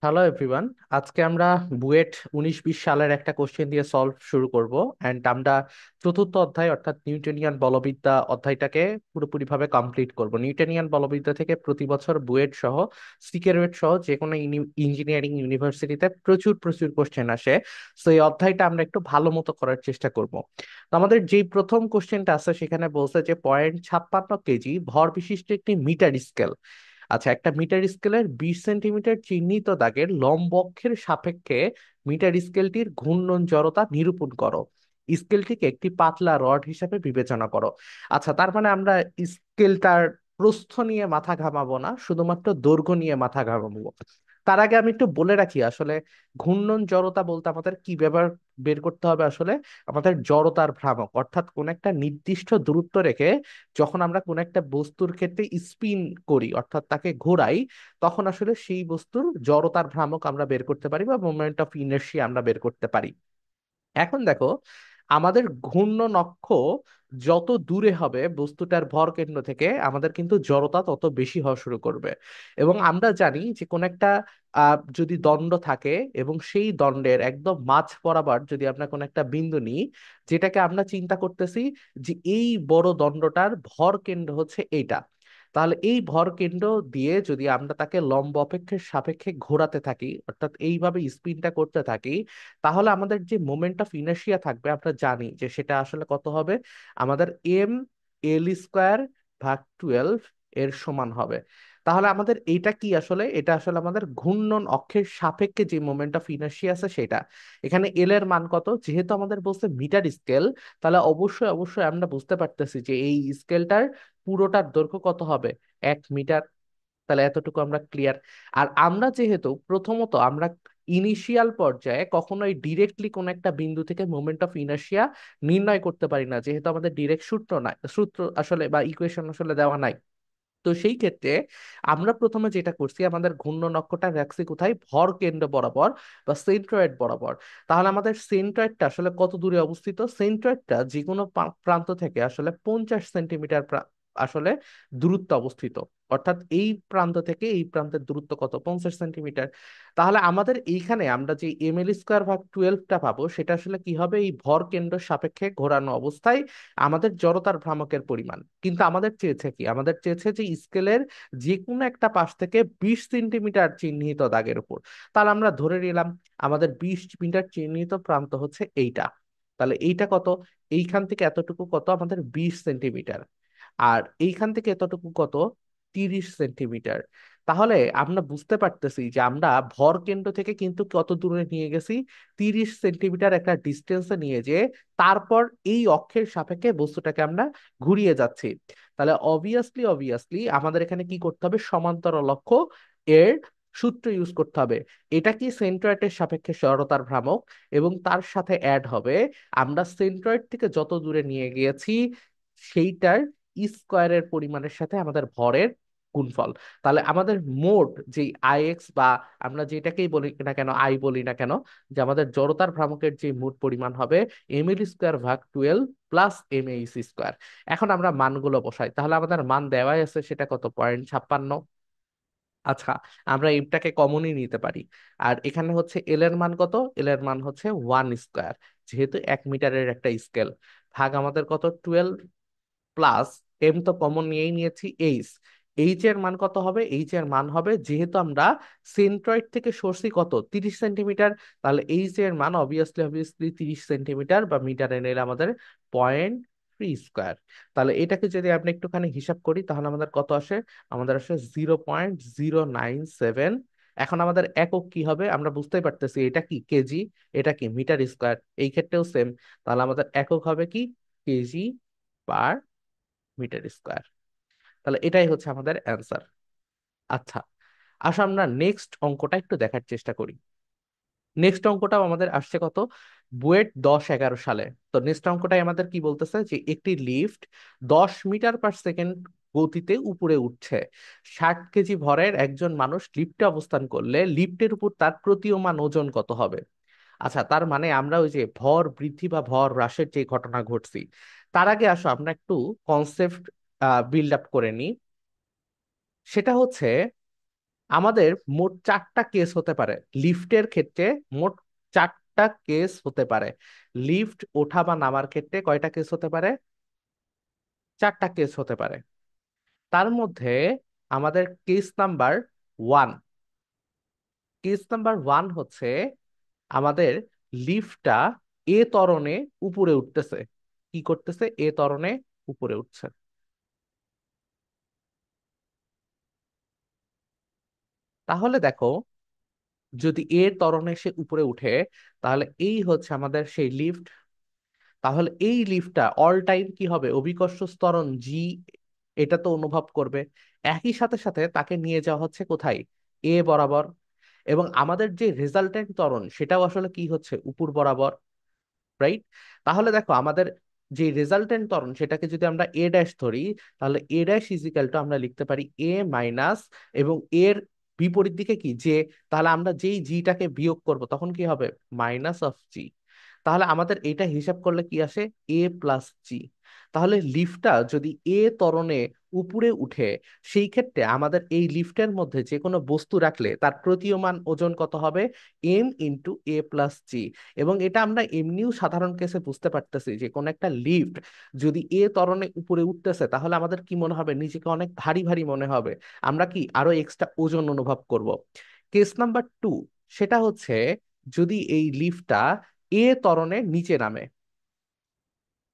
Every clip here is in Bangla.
Hello everyone. আজকে আমরা বুয়েট 19-20 সালের একটা কোশ্চেন দিয়ে সলভ শুরু করব। অ্যান্ড আমরা চতুর্থ অধ্যায় অর্থাৎ নিউটনিয়ান বলবিদ্যা অধ্যায়টাকে পুরোপুরিভাবে কমপ্লিট করব। নিউটনিয়ান বলবিদ্যা থেকে প্রতি বছর বুয়েট সহ সিকেরুয়েট সহ যে কোনো ইঞ্জিনিয়ারিং ইউনিভার্সিটিতে প্রচুর প্রচুর কোশ্চেন আসে। সো এই অধ্যায়টা আমরা একটু ভালো মতো করার চেষ্টা করব। তো আমাদের যেই প্রথম কোশ্চেনটা আছে সেখানে বলছে যে 0.56 কেজি ভর বিশিষ্ট একটি মিটার স্কেল। আচ্ছা, একটা মিটার স্কেলের 20 সেন্টিমিটার চিহ্নিত দাগের লম্ব অক্ষের সাপেক্ষে মিটার স্কেলটির ঘূর্ণন জড়তা নিরূপণ করো। স্কেলটিকে একটি পাতলা রড হিসাবে বিবেচনা করো। আচ্ছা, তার মানে আমরা স্কেলটার প্রস্থ নিয়ে মাথা ঘামাবো না, শুধুমাত্র দৈর্ঘ্য নিয়ে মাথা ঘামাবো। তার আগে আমি একটু বলে রাখি আসলে ঘূর্ণন জড়তা বলতে আমাদের কি ব্যাপার বের করতে হবে। আসলে আমাদের জড়তার ভ্রামক, অর্থাৎ কোন একটা নির্দিষ্ট দূরত্ব রেখে যখন আমরা কোন একটা বস্তুর ক্ষেত্রে স্পিন করি অর্থাৎ তাকে ঘোরাই, তখন আসলে সেই বস্তুর জড়তার ভ্রামক আমরা বের করতে পারি বা মোমেন্ট অফ ইনার্শিয়া আমরা বের করতে পারি। এখন দেখো, আমাদের ঘূর্ণন অক্ষ যত দূরে হবে বস্তুটার ভর কেন্দ্র থেকে, আমাদের কিন্তু জড়তা তত বেশি হওয়া শুরু করবে। এবং আমরা জানি যে কোন একটা যদি দণ্ড থাকে এবং সেই দণ্ডের একদম মাঝ বরাবর যদি আমরা কোন একটা বিন্দু নিই, যেটাকে আমরা চিন্তা করতেছি যে এই বড় দণ্ডটার ভর কেন্দ্র হচ্ছে এইটা, তাহলে এই ভর কেন্দ্র দিয়ে যদি আমরা তাকে লম্ব অপেক্ষের সাপেক্ষে ঘোরাতে থাকি অর্থাৎ এইভাবে স্পিনটা করতে থাকি, তাহলে আমাদের যে মোমেন্ট অফ ইনার্শিয়া থাকবে আমরা জানি যে সেটা আসলে কত হবে। আমাদের mL²/12 এর সমান হবে। তাহলে আমাদের এইটা কি আসলে, এটা আসলে আমাদের ঘূর্ণন অক্ষের সাপেক্ষে যে মোমেন্ট অফ ইনার্শিয়া আছে সেটা। এখানে এল এর মান কত, যেহেতু আমাদের বলছে মিটার স্কেল, তাহলে অবশ্যই অবশ্যই আমরা বুঝতে পারতেছি যে এই স্কেলটার পুরোটার দৈর্ঘ্য কত হবে, 1 মিটার। তাহলে এতটুকু আমরা ক্লিয়ার। আর আমরা যেহেতু প্রথমত আমরা ইনিশিয়াল পর্যায়ে কখনোই ডিরেক্টলি কোন একটা বিন্দু থেকে মোমেন্ট অফ ইনার্শিয়া নির্ণয় করতে পারি না, যেহেতু আমাদের ডিরেক্ট সূত্র নাই, সূত্র আসলে বা ইকুয়েশন আসলে দেওয়া নাই। তো সেই ক্ষেত্রে আমরা প্রথমে যেটা করছি, আমাদের ঘূর্ণন অক্ষটা রাখছি কোথায়, ভর কেন্দ্র বরাবর বা সেন্ট্রয়েড বরাবর। তাহলে আমাদের সেন্ট্রয়েডটা আসলে কত দূরে অবস্থিত, সেন্ট্রয়েডটা যে কোনো প্রান্ত থেকে আসলে 50 সেন্টিমিটার আসলে দূরত্ব অবস্থিত। অর্থাৎ এই প্রান্ত থেকে এই প্রান্তের দূরত্ব কত, 50 সেন্টিমিটার। তাহলে আমাদের এইখানে আমরা যে mL²/12টা পাবো সেটা আসলে কি হবে, এই ভর কেন্দ্র সাপেক্ষে ঘোরানো অবস্থায় আমাদের জড়তার ভ্রামকের পরিমাণ। কিন্তু আমাদের চেয়েছে কি, আমাদের চেয়েছে যে স্কেলের যে কোনো একটা পাশ থেকে 20 সেন্টিমিটার চিহ্নিত দাগের উপর। তাহলে আমরা ধরে নিলাম আমাদের 20 মিটার চিহ্নিত প্রান্ত হচ্ছে এইটা। তাহলে এইটা কত, এইখান থেকে এতটুকু কত আমাদের 20 সেন্টিমিটার। আর এইখান থেকে এতটুকু কত, 30 সেন্টিমিটার। তাহলে আমরা বুঝতে পারতেছি যে আমরা ভর কেন্দ্র থেকে কিন্তু কত দূরে নিয়ে গেছি, 30 সেন্টিমিটার একটা ডিস্টেন্সে নিয়ে যে তারপর এই অক্ষের সাপেক্ষে বস্তুটাকে আমরা ঘুরিয়ে যাচ্ছি। তাহলে অবভিয়াসলি অবভিয়াসলি আমাদের এখানে কি করতে হবে, সমান্তরাল অক্ষ এর সূত্র ইউজ করতে হবে। এটা কি সেন্ট্রয়েডের সাপেক্ষে জড়তার ভ্রামক, এবং তার সাথে অ্যাড হবে আমরা সেন্ট্রয়েড থেকে যত দূরে নিয়ে গিয়েছি সেইটার স্কোয়ারের পরিমাণের সাথে আমাদের ভরের গুণফল। তাহলে আমাদের মোট যে আইএক্স বা আমরা যেটাকেই বলি না কেন, আই বলি না কেন, যে আমাদের জড়তার ভ্রামকের যে মোট পরিমাণ হবে mL²/12 প্লাস mAc²। এখন আমরা মানগুলো বসাই, তাহলে আমাদের মান দেওয়াই আছে, সেটা কত, 0.56। আচ্ছা, আমরা এটাকে কমনই নিতে পারি। আর এখানে হচ্ছে এল এর মান কত, এল এর মান হচ্ছে 1², যেহেতু 1 মিটারের একটা স্কেল। ভাগ আমাদের কত, 12 প্লাস এম তো কমন নিয়েই নিয়েছি, এইচ। এইচ এর মান কত হবে, এইচ এর মান হবে যেহেতু আমরা সেন্ট্রয়েড থেকে সরছি কত, 30 সেন্টিমিটার, তাহলে এইচ এর মান অবভিয়াসলি অবভিয়াসলি 30 সেন্টিমিটার বা মিটারে নিলে আমাদের 0.3²। তাহলে এটাকে যদি আপনি একটুখানি হিসাব করি তাহলে আমাদের কত আসে, আমাদের আসে 0.097। এখন আমাদের একক কি হবে, আমরা বুঝতেই পারতেছি এটা কি কেজি, এটা কি মিটার স্কোয়ার, এই ক্ষেত্রেও সেম। তাহলে আমাদের একক হবে কি, কেজি পার মিটার স্কোয়ার। তাহলে এটাই হচ্ছে আমাদের অ্যান্সার। আচ্ছা, আসো আমরা নেক্সট অঙ্কটা একটু দেখার চেষ্টা করি। নেক্সট অঙ্কটাও আমাদের আসছে কত, বুয়েট 10-11 সালে। তো নেক্সট অঙ্কটাই আমাদের কি বলতেছে যে একটি লিফট 10 মিটার/সেকেন্ড গতিতে উপরে উঠছে। 60 কেজি ভরের একজন মানুষ লিফটে অবস্থান করলে লিফটের উপর তার প্রতীয়মান ওজন কত হবে। আচ্ছা, তার মানে আমরা ওই যে ভর বৃদ্ধি বা ভর হ্রাসের যে ঘটনা ঘটছি, তার আগে আসো আমরা একটু কনসেপ্ট বিল্ড আপ করে নিই। সেটা হচ্ছে আমাদের মোট চারটা কেস হতে পারে লিফটের ক্ষেত্রে। মোট চারটা কেস হতে পারে। লিফট ওঠা বা নামার ক্ষেত্রে কয়টা কেস হতে পারে? চারটা কেস হতে পারে। তার মধ্যে আমাদের ওয়ান কেস নাম্বার ওয়ান হচ্ছে আমাদের লিফটটা এ ত্বরণে উপরে উঠতেছে। কি করতেছে? এ ত্বরণে উপরে উঠছে। তাহলে দেখো, যদি এ ত্বরণে সে উপরে উঠে, তাহলে এই হচ্ছে আমাদের সেই লিফট। তাহলে এই লিফটটা অল টাইম কি হবে? অভিকর্ষ ত্বরণ জি, এটা তো অনুভব করবে। একই সাথে সাথে তাকে নিয়ে যাওয়া হচ্ছে কোথায়? এ বরাবর। এবং আমাদের যে রেজাল্টেন্ট ত্বরণ সেটাও আসলে কি হচ্ছে? উপর বরাবর, রাইট? তাহলে দেখো, আমাদের যে রেজাল্টেন্ট ত্বরণ সেটাকে যদি আমরা এ ড্যাশ ধরি, তাহলে এ ড্যাশ ইজিক্যাল টু আমরা লিখতে পারি এ মাইনাস, এবং এর বিপরীত দিকে কি? যে। তাহলে আমরা যেই জিটাকে বিয়োগ করব তখন কি হবে? মাইনাস অফ জি। তাহলে আমাদের এটা হিসাব করলে কি আসে? এ প্লাস জি। তাহলে লিফটটা যদি এ ত্বরণে উপরে উঠে, সেই ক্ষেত্রে আমাদের এই লিফটের মধ্যে যে কোনো বস্তু রাখলে তার প্রতীয়মান ওজন কত হবে? এম ইন্টু এ প্লাস জি। এবং এটা আমরা এমনিও সাধারণ কেসে বুঝতে পারতেছি যে কোন একটা লিফট যদি এ ত্বরণে উপরে উঠতেছে, তাহলে আমাদের কি মনে হবে? নিজেকে অনেক ভারী ভারী মনে হবে। আমরা কি আরো এক্সট্রা ওজন অনুভব করব। কেস নাম্বার টু, সেটা হচ্ছে যদি এই লিফটটা এ ত্বরণের নিচে নামে।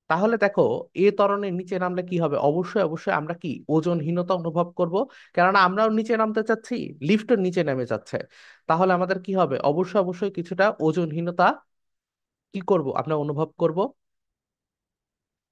তাহলে দেখো, এ ত্বরণের নিচে নামলে কি হবে? অবশ্যই অবশ্যই আমরা কি ওজনহীনতা অনুভব করব। কেননা আমরাও নিচে নামতে চাচ্ছি, লিফটও নিচে নেমে যাচ্ছে। তাহলে আমাদের কি হবে? অবশ্যই অবশ্যই কিছুটা ওজনহীনতা কি করব? আমরা অনুভব করব।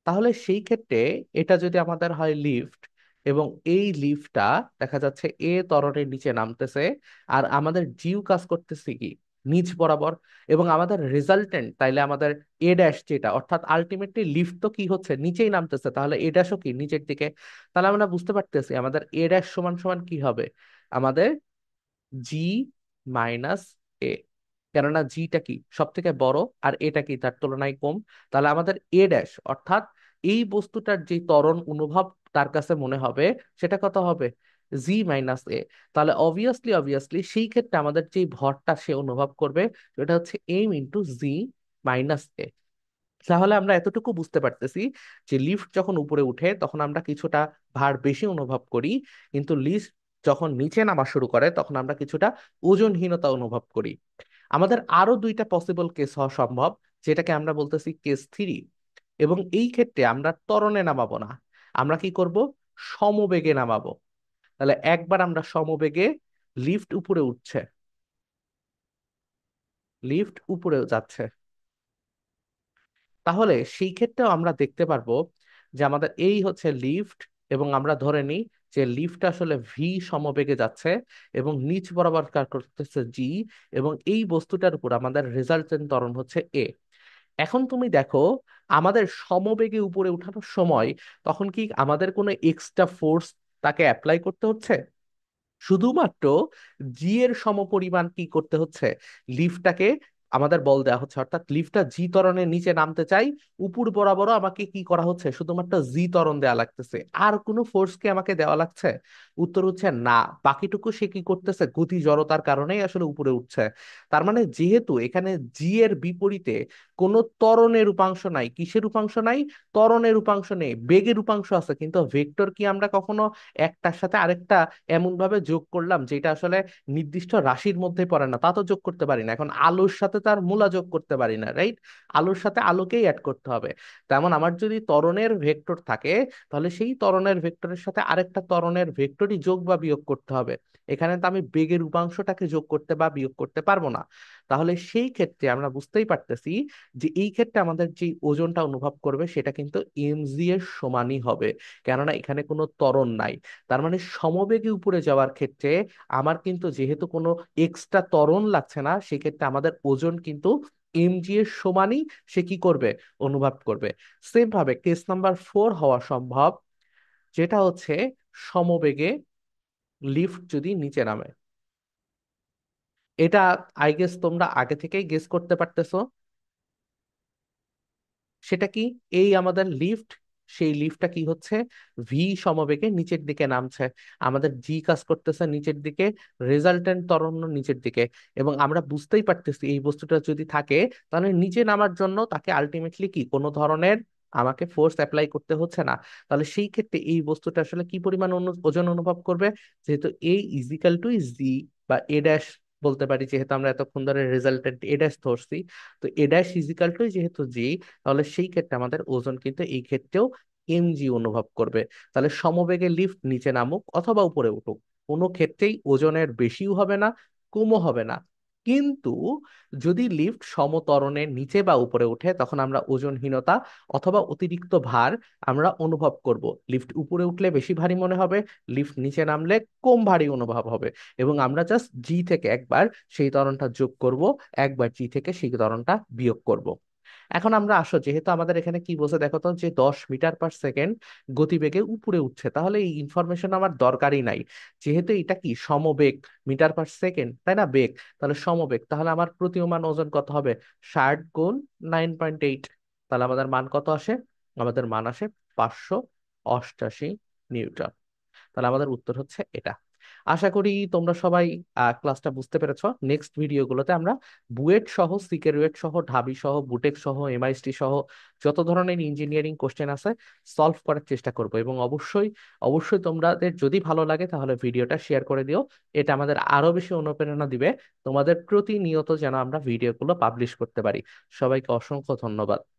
তাহলে সেই ক্ষেত্রে এটা যদি আমাদের হয় লিফট, এবং এই লিফটটা দেখা যাচ্ছে এ ত্বরণের নিচে নামতেছে, আর আমাদের জিউ কাজ করতেছে কি? নিচ বরাবর। এবং আমাদের রেজাল্টেন্ট তাইলে আমাদের এ ড্যাশ যেটা, অর্থাৎ আলটিমেটলি লিফট তো কি হচ্ছে? নিচেই নামতেছে, তাহলে এ ড্যাশও কি নিচের দিকে। তাহলে আমরা বুঝতে পারতেছি আমাদের এ ড্যাশ সমান সমান কি হবে? আমাদের জি মাইনাস এ। কেননা জিটা কি সব থেকে বড়, আর এটা কি তার তুলনায় কম। তাহলে আমাদের এ ড্যাশ, অর্থাৎ এই বস্তুটার যে ত্বরণ অনুভব তার কাছে মনে হবে, সেটা কত হবে? জি মাইনাস এ। তাহলে অবভিয়াসলি অবভিয়াসলি সেই ক্ষেত্রে আমাদের যে ভরটা সে অনুভব করবে, সেটা হচ্ছে এম ইন্টু জি মাইনাস এ। তাহলে আমরা এতটুকু বুঝতে পারতেছি যে লিফট যখন উপরে উঠে তখন আমরা কিছুটা ভার বেশি অনুভব করি, কিন্তু লিফট যখন নিচে নামা শুরু করে তখন আমরা কিছুটা ওজনহীনতা অনুভব করি। আমাদের আরো দুইটা পসিবল কেস হওয়া সম্ভব, যেটাকে আমরা বলতেছি কেস থ্রি। এবং এই ক্ষেত্রে আমরা ত্বরণে নামাবো না, আমরা কি করব? সমবেগে নামাবো। তাহলে একবার আমরা সমবেগে, লিফট উপরে উঠছে, লিফট উপরে যাচ্ছে, তাহলে সেই ক্ষেত্রেও আমরা দেখতে পারবো যে আমাদের এই হচ্ছে লিফট, এবং আমরা ধরে নিই যে লিফট আসলে ভি সমবেগে যাচ্ছে, এবং নিচ বরাবর কাজ করতেছে জি, এবং এই বস্তুটার উপর আমাদের রেজাল্টেন্ট ত্বরণ হচ্ছে এ। এখন তুমি দেখো, আমাদের সমবেগে উপরে উঠানোর সময় তখন কি আমাদের কোনো এক্সট্রা ফোর্স তাকে অ্যাপ্লাই করতে হচ্ছে? শুধুমাত্র জি এর সমপরিমাণ কি করতে হচ্ছে? লিফটটাকে আমাদের বল দেওয়া হচ্ছে, অর্থাৎ লিফটটা জি ত্বরণের নিচে নামতে চাই, উপর বরাবরও আমাকে কি করা হচ্ছে? শুধুমাত্র জি ত্বরণ দেওয়া লাগতেছে। আর কোনো ফোর্স কি আমাকে দেওয়া লাগছে? উত্তর হচ্ছে না। বাকিটুকু সে কি করতেছে? গতি জড়তার কারণেই আসলে উপরে উঠছে। তার মানে যেহেতু এখানে জি এর বিপরীতে কোনো ত্বরণের উপাংশ নাই, কিসের উপাংশ নাই? ত্বরণের উপাংশ নেই, বেগের উপাংশ আছে, কিন্তু ভেক্টর কি আমরা কখনো একটার সাথে আরেকটা এমন ভাবে যোগ করলাম যেটা আসলে নির্দিষ্ট রাশির মধ্যে পড়ে না? তা তো যোগ করতে পারি না। এখন আলোর সাথে তার মূলা যোগ করতে পারি না, রাইট? আলোর সাথে আলোকেই অ্যাড করতে হবে। তেমন আমার যদি ত্বরণের ভেক্টর থাকে, তাহলে সেই ত্বরণের ভেক্টরের সাথে আরেকটা ত্বরণের ভেক্টরই যোগ বা বিয়োগ করতে হবে। এখানে তো আমি বেগের উপাংশটাকে যোগ করতে বা বিয়োগ করতে পারবো না। তাহলে সেই ক্ষেত্রে আমরা বুঝতেই পারতেছি যে এই ক্ষেত্রে আমাদের যে ওজনটা অনুভব করবে সেটা কিন্তু এমজি এর সমানই হবে, কেননা এখানে কোনো ত্বরণ নাই। তার মানে সমবেগে উপরে যাওয়ার ক্ষেত্রে আমার কিন্তু যেহেতু কোনো এক্সট্রা ত্বরণ লাগছে না, সেক্ষেত্রে আমাদের ওজন কিন্তু এমজি এর সমানই সে কি করবে? অনুভব করবে। সেম ভাবে কেস নাম্বার ফোর হওয়া সম্ভব, যেটা হচ্ছে সমবেগে লিফট যদি নিচে নামে। এটা আই গেস তোমরা আগে থেকেই গেস করতে পারতেছো। সেটা কি? এই আমাদের লিফট সেই লিফটটা কি হচ্ছে, ভি সমবেগে নিচের দিকে নামছে। আমাদের জি কাজ করতেছে নিচের দিকে, রেজাল্টেন্ট ত্বরণ নিচের দিকে। এবং আমরা বুঝতেই পারতেছি এই বস্তুটা যদি থাকে, তাহলে নিচে নামার জন্য তাকে আলটিমেটলি কি কোনো ধরনের আমাকে ফোর্স অ্যাপ্লাই করতে হচ্ছে না। তাহলে সেই ক্ষেত্রে এই বস্তুটা আসলে কি পরিমাণ ওজন অনুভব করবে, যেহেতু এ ইজিক্যাল টু জি বা এ ড্যাশ বলতে পারি, যেহেতু আমরা এতক্ষণ ধরে রেজাল্টেন্ট এ ড্যাশ ধরছি। তো এ ড্যাশ ইজিক্যাল টু যেহেতু জি, তাহলে সেই ক্ষেত্রে আমাদের ওজন কিন্তু এই ক্ষেত্রেও এমজি অনুভব করবে। তাহলে সমবেগে লিফট নিচে নামুক অথবা উপরে উঠুক, কোনো ক্ষেত্রেই ওজনের বেশিও হবে না, কমও হবে না। কিন্তু যদি লিফট সমত্বরণে নিচে বা উপরে ওঠে, তখন আমরা ওজনহীনতা অথবা অতিরিক্ত ভার আমরা অনুভব করব। লিফট উপরে উঠলে বেশি ভারী মনে হবে, লিফট নিচে নামলে কম ভারী অনুভব হবে। এবং আমরা জাস্ট জি থেকে একবার সেই ত্বরণটা যোগ করব, একবার জি থেকে সেই ত্বরণটা বিয়োগ করব। এখন আমরা আসো, যেহেতু আমাদের এখানে কি বলছে দেখো তো, যে 10 মিটার পার সেকেন্ড গতিবেগে উপরে উঠছে, তাহলে এই ইনফরমেশন আমার দরকারই নাই। যেহেতু এটা কি সমবেগ, মিটার পার সেকেন্ড তাই না, বেগ, তাহলে সমবেগ, তাহলে আমার প্রতীয়মান ওজন কত হবে, 60 গুণ 9.8। তাহলে আমাদের মান কত আসে, আমাদের মান আসে 588 নিউটন। তাহলে আমাদের উত্তর হচ্ছে এটা। আশা করি তোমরা সবাই ক্লাসটা বুঝতে পেরেছো। নেক্সট ভিডিওগুলোতে আমরা বুয়েট সহ, সিকেরুয়েট সহ, ঢাবি সহ, বুটেক সহ, এমআইএসটি সহ যত ধরনের ইঞ্জিনিয়ারিং কোশ্চেন আছে সলভ করার চেষ্টা করব। এবং অবশ্যই অবশ্যই তোমাদের যদি ভালো লাগে তাহলে ভিডিওটা শেয়ার করে দিও। এটা আমাদের আরো বেশি অনুপ্রেরণা দিবে তোমাদের প্রতিনিয়ত যেন আমরা ভিডিওগুলো পাবলিশ করতে পারি। সবাইকে অসংখ্য ধন্যবাদ।